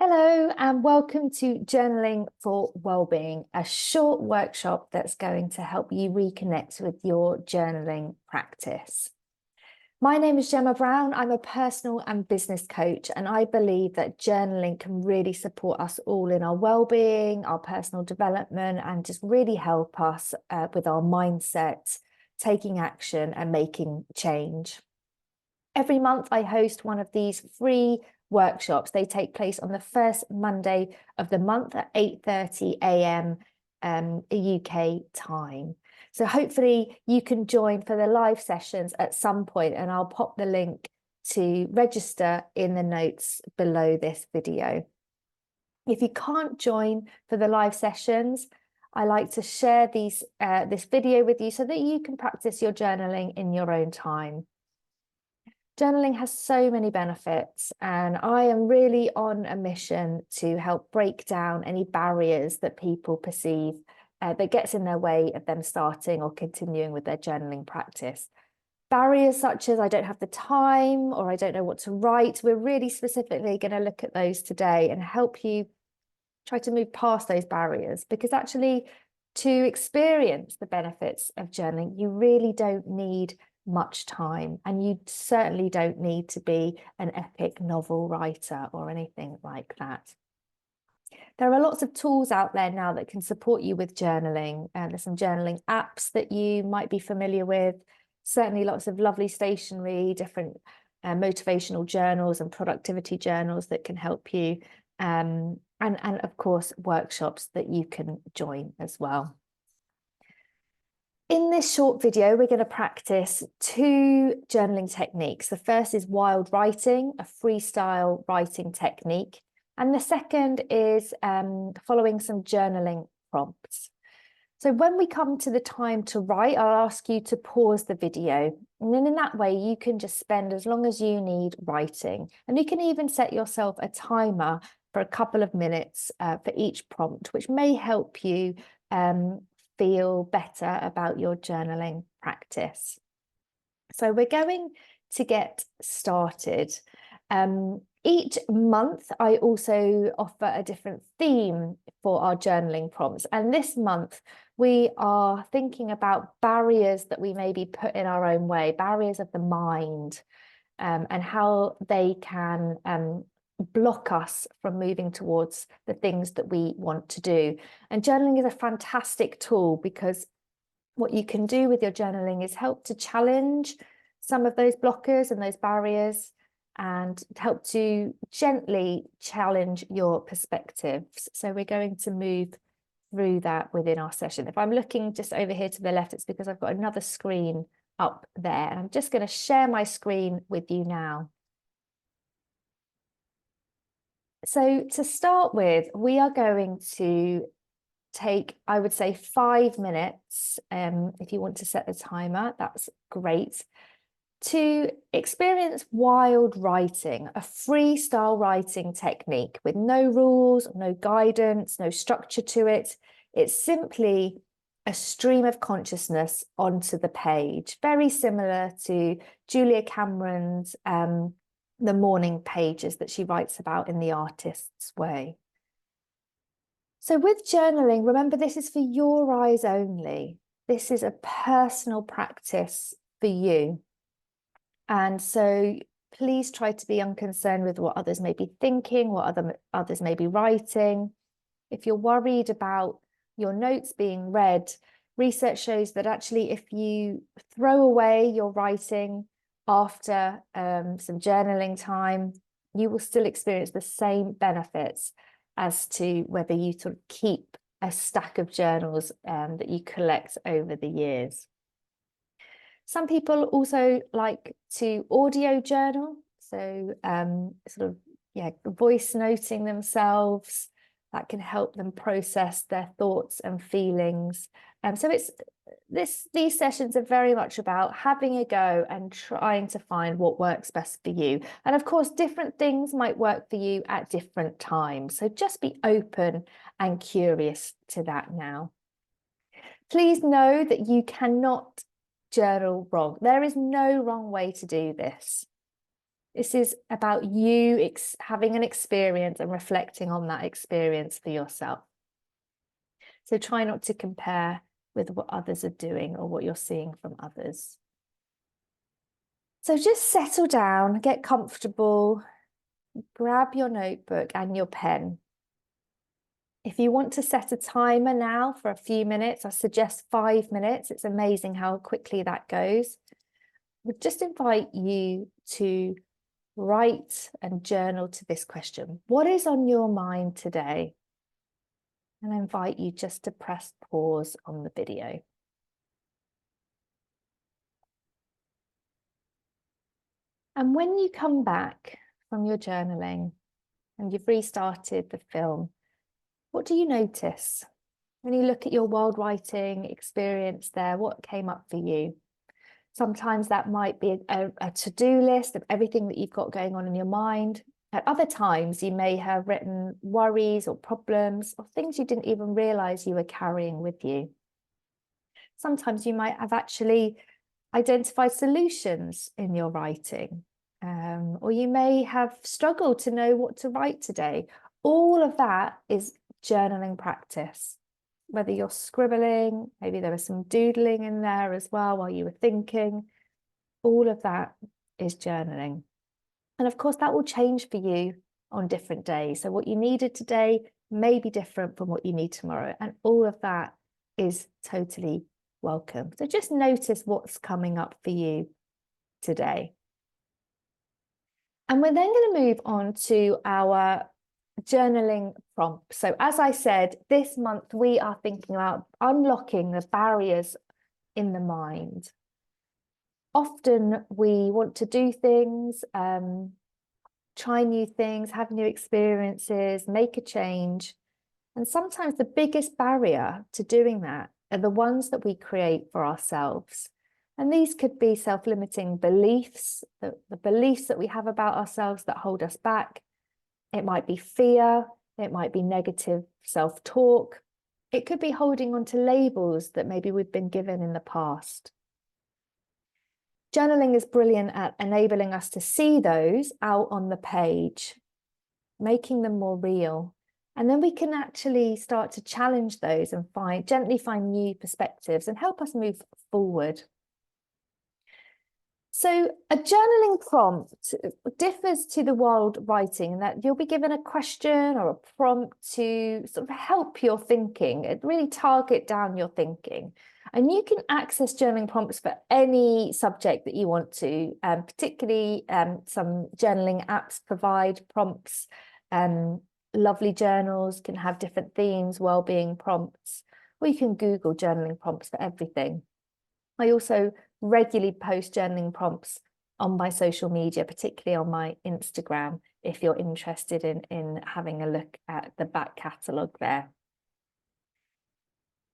Hello and welcome to Journaling for Wellbeing, a short workshop that's going to help you reconnect with your journaling practice. My name is Gemma Brown. I'm a personal and business coach, and I believe that journaling can really support us all in our well-being, our personal development, and just really help us with our mindset, taking action and making change. Every month I host one of these free workshops. They take place on the first Monday of the month at 8:30 a.m. UK time. So hopefully you can join for the live sessions at some point, and I'll pop the link to register in the notes below this video. If you can't join for the live sessions, I like to share this video with you so that you can practice your journaling in your own time. Journaling has so many benefits, and I am really on a mission to help break down any barriers that people perceive that gets in their way of them starting or continuing with their journaling practice. Barriers such as I don't have the time or I don't know what to write. We're really specifically going to look at those today and help you try to move past those barriers, because actually to experience the benefits of journaling, you really don't need much time, and you certainly don't need to be an epic novel writer or anything like that. There are lots of tools out there now that can support you with journaling, and there's some journaling apps that you might be familiar with. Certainly lots of lovely stationery, different motivational journals and productivity journals that can help you, and of course workshops that you can join as well. In this short video, we're going to practice two journaling techniques. The first is wild writing, a freestyle writing technique. And the second is following some journaling prompts. So when we come to the time to write, I'll ask you to pause the video. And then in that way, you can just spend as long as you need writing. And you can even set yourself a timer for a couple of minutes for each prompt, which may help you feel better about your journaling practice. So we're going to get started. Each month, I also offer a different theme for our journaling prompts. And this month, we are thinking about barriers that we maybe put in our own way, barriers of the mind, and how they can block us from moving towards the things that we want to do. And journaling is a fantastic tool, because what you can do with your journaling is help to challenge some of those blockers and those barriers, and help to gently challenge your perspectives. So we're going to move through that within our session. If I'm looking just over here to the left, it's because I've got another screen up there, and I'm just going to share my screen with you now. So to start with, we are going to take, I would say, 5 minutes. If you want to set the timer, that's great. To experience wild writing, a freestyle writing technique with no rules, no guidance, no structure to it. It's simply a stream of consciousness onto the page, very similar to Julia Cameron's The Morning Pages that she writes about in The Artist's Way. So with journaling, remember, this is for your eyes only. This is a personal practice for you. And so please try to be unconcerned with what others may be thinking, what others may be writing. If you're worried about your notes being read, research shows that actually if you throw away your writing after some journaling time, you will still experience the same benefits as to whether you sort of keep a stack of journals that you collect over the years. Some people also like to audio journal, so sort of, voice noting themselves. That can help them process their thoughts and feelings. So these sessions are very much about having a go and trying to find what works best for you. And of course, different things might work for you at different times. So just be open and curious to that now. Please know that you cannot journal wrong. There is no wrong way to do this. This is about you having an experience and reflecting on that experience for yourself. So try not to compare with what others are doing or what you're seeing from others. So just settle down, get comfortable, grab your notebook and your pen. If you want to set a timer now for a few minutes, I suggest 5 minutes. It's amazing how quickly that goes. I would just invite you to write and journal to this question. What is on your mind today? And I invite you just to press pause on the video. And when you come back from your journaling and you've restarted the film, what do you notice? When you look at your world writing experience there, what came up for you? Sometimes that might be a to-do list of everything that you've got going on in your mind. At other times, you may have written worries or problems or things you didn't even realize you were carrying with you. Sometimes you might have actually identified solutions in your writing, or you may have struggled to know what to write today. All of that is journaling practice. Whether you're scribbling, maybe there was some doodling in there as well while you were thinking, all of that is journaling. And of course, that will change for you on different days. So what you needed today may be different from what you need tomorrow. And all of that is totally welcome. So just notice what's coming up for you today. And we're then going to move on to our journaling prompt. So as I said, this month we are thinking about unlocking the barriers in the mind. Often we want to do things, try new things, have new experiences, make a change. And sometimes the biggest barrier to doing that are the ones that we create for ourselves. And these could be self-limiting beliefs, the beliefs that we have about ourselves that hold us back. It might be fear, it might be negative self-talk. It could be holding on to labels that maybe we've been given in the past. Journaling is brilliant at enabling us to see those out on the page, making them more real. And then we can actually start to challenge those and gently find new perspectives and help us move forward. So a journaling prompt differs to the world writing in that you'll be given a question or a prompt to sort of help your thinking, it really target down your thinking. And you can access journaling prompts for any subject that you want to, particularly some journaling apps provide prompts. Lovely journals can have different themes, well-being prompts, or you can Google journaling prompts for everything. I also regularly post journaling prompts on my social media, particularly on my Instagram, if you're interested in having a look at the back catalogue there.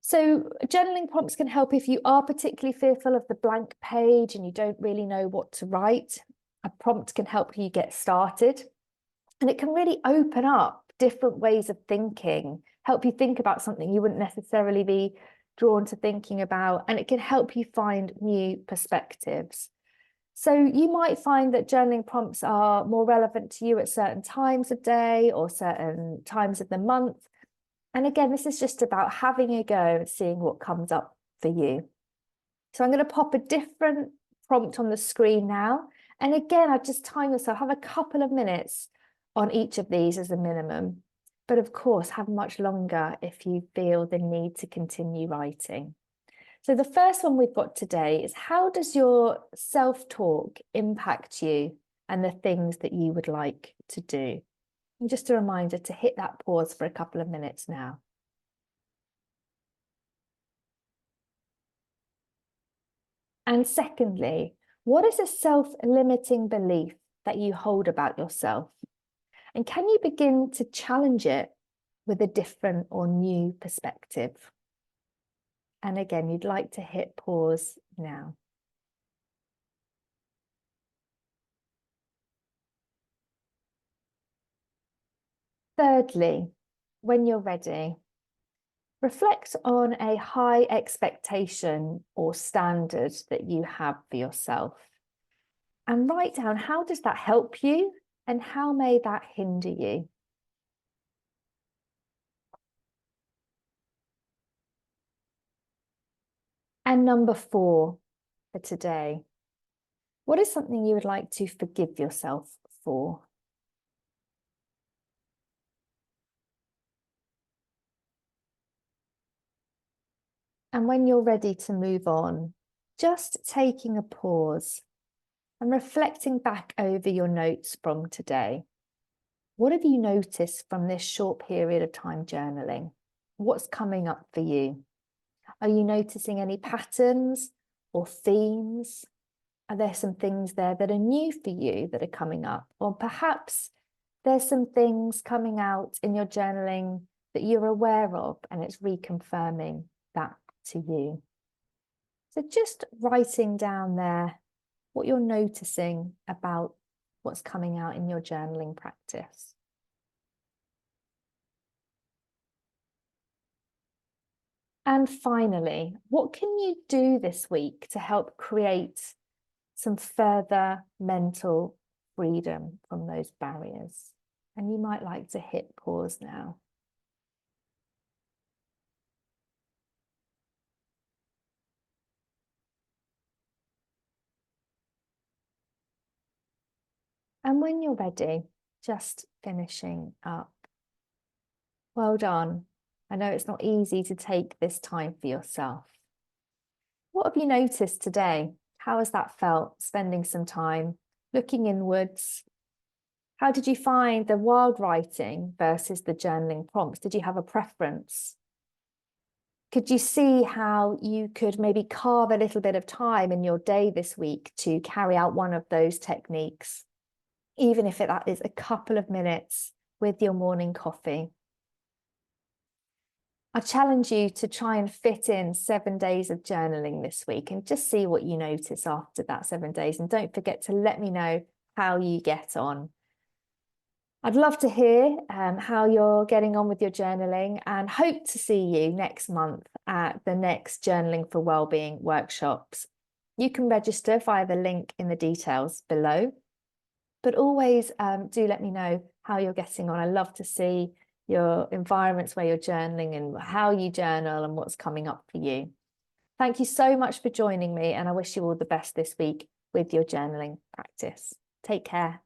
So journaling prompts can help if you are particularly fearful of the blank page and you don't really know what to write. A prompt can help you get started, and it can really open up different ways of thinking, help you think about something you wouldn't necessarily be drawn to thinking about, and it can help you find new perspectives. So you might find that journaling prompts are more relevant to you at certain times of day or certain times of the month. And again, this is just about having a go and seeing what comes up for you. So I'm going to pop a different prompt on the screen now. And again, I've just time yourself, have a couple of minutes on each of these as a minimum. But of course, have much longer if you feel the need to continue writing. So the first one we've got today is, how does your self-talk impact you and the things that you would like to do? And just a reminder to hit that pause for a couple of minutes now. And secondly, what is a self-limiting belief that you hold about yourself? And can you begin to challenge it with a different or new perspective? And again, you'd like to hit pause now. Thirdly, when you're ready, reflect on a high expectation or standard that you have for yourself. And write down, how does that help you and how may that hinder you? And number 4 for today, what is something you would like to forgive yourself for? And when you're ready to move on, just taking a pause and reflecting back over your notes from today. What have you noticed from this short period of time journaling? What's coming up for you? Are you noticing any patterns or themes? Are there some things there that are new for you that are coming up? Or perhaps there's some things coming out in your journaling that you're aware of and it's reconfirming that to you. So just writing down there what you're noticing about what's coming out in your journaling practice. And finally, what can you do this week to help create some further mental freedom from those barriers? And you might like to hit pause now. And when you're ready, just finishing up. Well done. I know it's not easy to take this time for yourself. What have you noticed today? How has that felt, spending some time looking inwards? How did you find the wild writing versus the journaling prompts? Did you have a preference? Could you see how you could maybe carve a little bit of time in your day this week to carry out one of those techniques, even if that is a couple of minutes with your morning coffee? I challenge you to try and fit in 7 days of journaling this week and just see what you notice after that 7 days. And don't forget to let me know how you get on. I'd love to hear how you're getting on with your journaling and hope to see you next month at the next Journaling for Wellbeing workshops. You can register via the link in the details below, but always do let me know how you're getting on. I love to see your environments where you're journaling and how you journal and what's coming up for you. Thank you so much for joining me, and I wish you all the best this week with your journaling practice. Take care.